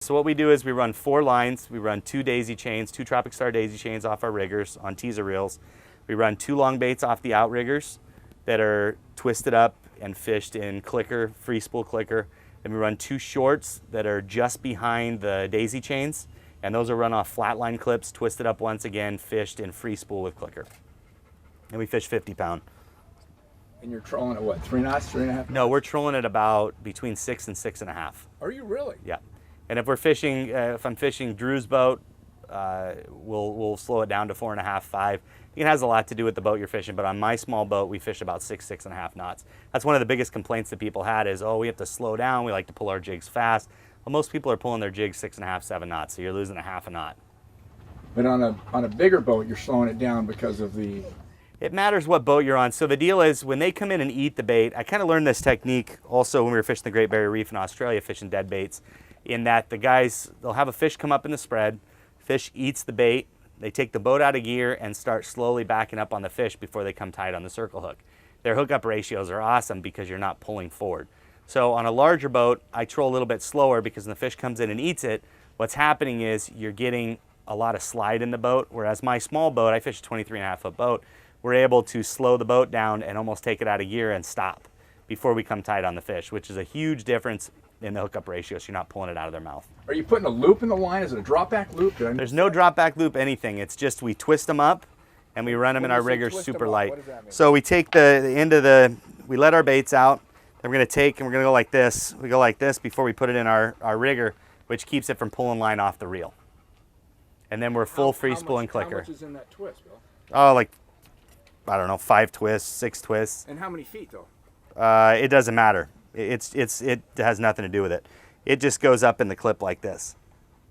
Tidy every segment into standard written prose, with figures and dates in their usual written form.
So what we do is we run 4 lines. We run 2 daisy chains, 2 Tropic Star daisy chains off our riggers on teaser reels. We run 2 long baits off the outriggers that are twisted up and fished in clicker, free spool clicker. Then we run 2 shorts that are just behind the daisy chains, and those are run off flatline clips, twisted up once again, fished in free spool with clicker. And we fish 50 pound. And you're trolling at what, 3 knots, 3.5 knots? No, we're trolling at about between 6 and 6.5. Are you really? Yeah. And if we're fishing, if I'm fishing Drew's boat, we'll slow it down to 4.5, 5. It has a lot to do with the boat you're fishing, but on my small boat, we fish about 6, 6.5 knots. That's one of the biggest complaints that people had is, oh, we have to slow down. We like to pull our jigs fast. Well, most people are pulling their jigs 6.5, 7 knots, so you're losing a half a knot. But on a bigger boat, you're slowing it down because of the... It matters what boat you're on. So the deal is when they come in and eat the bait, I kind of learned this technique also when we were fishing the Great Barrier Reef in Australia, fishing dead baits, in that the guys, they'll have a fish come up in the spread, fish eats the bait, they take the boat out of gear and start slowly backing up on the fish before they come tight on the circle hook. Their hookup ratios are awesome because you're not pulling forward. So on a larger boat, I troll a little bit slower because when the fish comes in and eats it, what's happening is you're getting a lot of slide in the boat, whereas my small boat, I fish a 23.5 foot boat, we're able to slow the boat down and almost take it out of gear and stop before we come tight on the fish, which is a huge difference in the hookup ratio, so you're not pulling it out of their mouth. Are you putting a loop in the line? Is it a drop back loop? There's no drop back loop anything. It's just we twist them up and we run them in our riggers super light. What does that mean? So we take the end of the, we let our baits out, then we're gonna take and we're gonna go like this. We go like this before we put it in our rigger, which keeps it from pulling line off the reel. And then we're full free spool and clicker. How much is in that twist, Bill? Oh, like, I don't know, 5 twists, 6 twists. And how many feet though? It doesn't matter. It has nothing to do with it. It just goes up in the clip like this.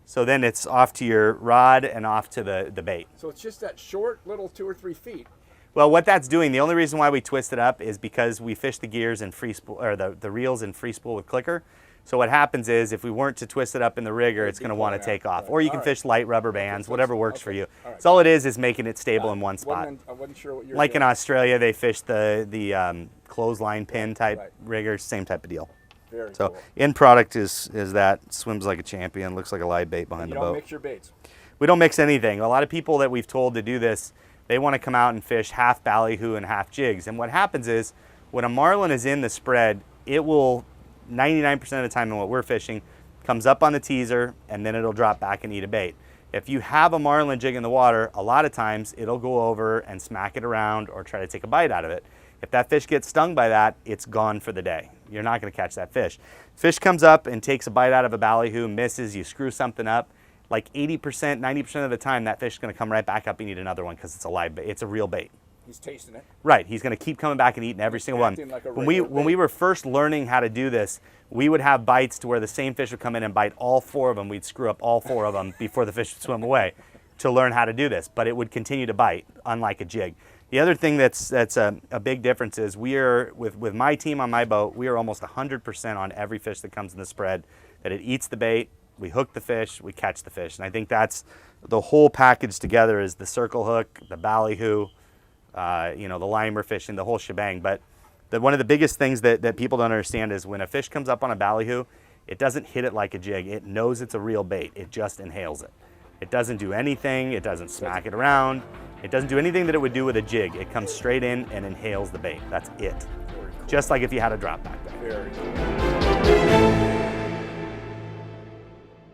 So then it's off to your rod and off to the bait. So it's just that short little 2 or 3 feet. Well, what that's doing, the only reason why we twist it up is because we fish the gears in free spool, or the reels in free spool with clicker. So what happens is if we weren't to twist it up in the rigger, it's going to want to take off. Or you can fish light rubber bands, whatever works for you. So all it is making it stable in one spot. I wasn't sure what you're Like in Australia, they fish the clothesline pin type riggers, same type of deal. Very So cool. end product is that, swims like a champion, looks like a live bait behind the boat. You don't mix your baits. We don't mix anything. A lot of people that we've told to do this, they want to come out and fish half ballyhoo and half jigs. And what happens is when a marlin is in the spread, it will 99% of the time in what we're fishing comes up on the teaser and then it'll drop back and eat a bait. If you have a marlin jig in the water, a lot of times it'll go over and smack it around or try to take a bite out of it. If that fish gets stung by that, it's gone for the day. You're not going to catch that fish. Fish comes up and takes a bite out of a ballyhoo, misses, you screw something up, like 80%, 90% of the time that fish is going to come right back up and eat another one because it's a live bait. It's a real bait. He's tasting it. Right, he's going to keep coming back and eating every single one. Like when we were first learning how to do this, we would have bites to where the same fish would come in and bite all 4 of them. We'd screw up all 4 of them before the fish would swim away to learn how to do this, but it would continue to bite, unlike a jig. The other thing that's a big difference is we are, with my team on my boat, we are almost 100% on every fish that comes in the spread, that it eats the bait, we hook the fish, we catch the fish. And I think that's the whole package together is the circle hook, the ballyhoo, you know, the limer fishing, the whole shebang. But one of the biggest things that people don't understand is when a fish comes up on a ballyhoo, it doesn't hit it like a jig. It knows it's a real bait. It just inhales it. It doesn't do anything. It doesn't smack it around. It doesn't do anything that it would do with a jig. It comes straight in and inhales the bait. That's it. Just like if you had a drop back there. Very cool.